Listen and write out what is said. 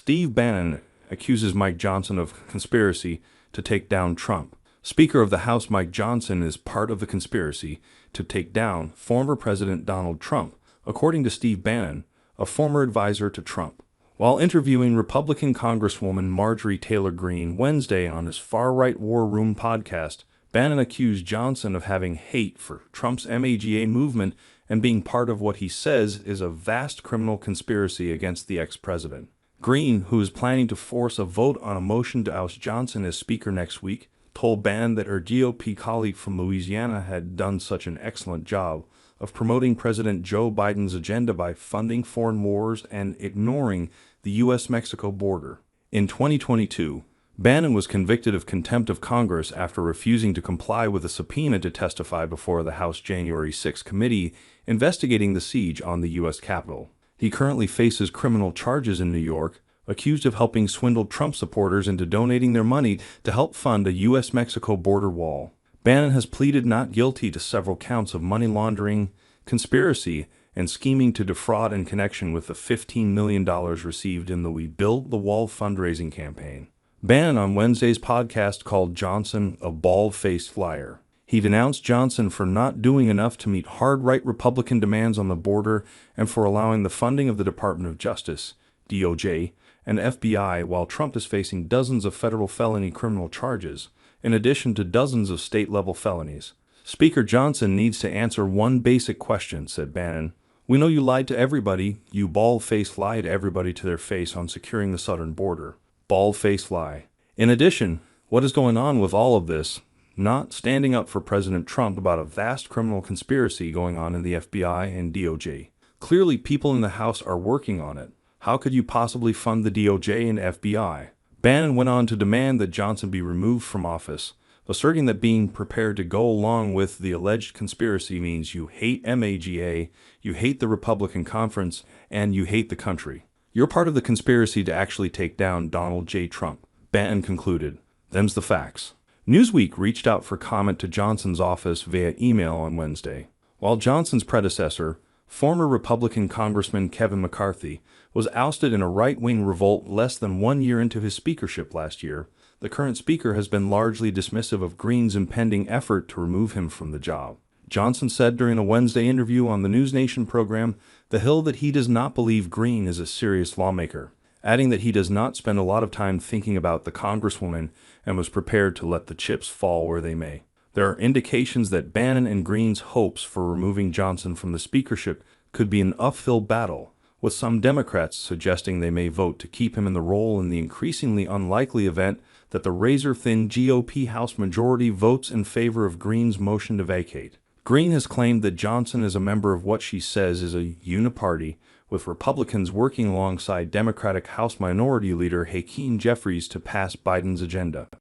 Steve Bannon accuses Mike Johnson of conspiracy to take down Trump. Speaker of the House Mike Johnson is part of the conspiracy to take down former President Donald Trump, according to Steve Bannon, a former advisor to Trump. While interviewing Republican Congresswoman Marjorie Taylor Greene Wednesday on his far-right War Room podcast, Bannon accused Johnson of having hate for Trump's MAGA movement and being part of what he says is a vast criminal conspiracy against the ex-president. Greene, who is planning to force a vote on a motion to oust Johnson as Speaker next week, told Bannon that her GOP colleague from Louisiana had done such an excellent job of promoting President Joe Biden's agenda by funding foreign wars and ignoring the U.S.-Mexico border. In 2022, Bannon was convicted of contempt of Congress after refusing to comply with a subpoena to testify before the House January 6 committee investigating the siege on the U.S. Capitol. He currently faces criminal charges in New York, accused of helping swindle Trump supporters into donating their money to help fund a U.S.-Mexico border wall. Bannon has pleaded not guilty to several counts of money laundering, conspiracy, and scheming to defraud in connection with the $15 million received in the We Build the Wall fundraising campaign. Bannon on Wednesday's podcast called Johnson a bald-faced liar. He denounced Johnson for not doing enough to meet hard-right Republican demands on the border and for allowing the funding of the Department of Justice, DOJ, and FBI while Trump is facing dozens of federal felony criminal charges, in addition to dozens of state-level felonies. Speaker Johnson needs to answer one basic question, said Bannon. We know you lied to everybody. You bald-faced lie to everybody to their face on securing the southern border. Bald-faced lie. In addition, what is going on with all of this? Not standing up for President Trump about a vast criminal conspiracy going on in the FBI and DOJ. Clearly, people in the House are working on it. How could you possibly fund the DOJ and FBI? Bannon went on to demand that Johnson be removed from office, asserting that being prepared to go along with the alleged conspiracy means you hate MAGA, you hate the Republican conference, and you hate the country. You're part of the conspiracy to actually take down Donald J. Trump, Bannon concluded. Them's the facts. Newsweek reached out for comment to Johnson's office via email on Wednesday. While Johnson's predecessor, former Republican Congressman Kevin McCarthy, was ousted in a right-wing revolt less than 1 year into his speakership last year, the current speaker has been largely dismissive of Greene's impending effort to remove him from the job. Johnson said during a Wednesday interview on the News Nation program, The Hill, that he does not believe Greene is a serious lawmaker, adding that he does not spend a lot of time thinking about the Congresswoman and was prepared to let the chips fall where they may. There are indications that Bannon and Greene's hopes for removing Johnson from the speakership could be an uphill battle, with some Democrats suggesting they may vote to keep him in the role in the increasingly unlikely event that the razor-thin GOP House majority votes in favor of Greene's motion to vacate. Greene has claimed that Johnson is a member of what she says is a uniparty, with Republicans working alongside Democratic House Minority Leader Hakeem Jeffries to pass Biden's agenda.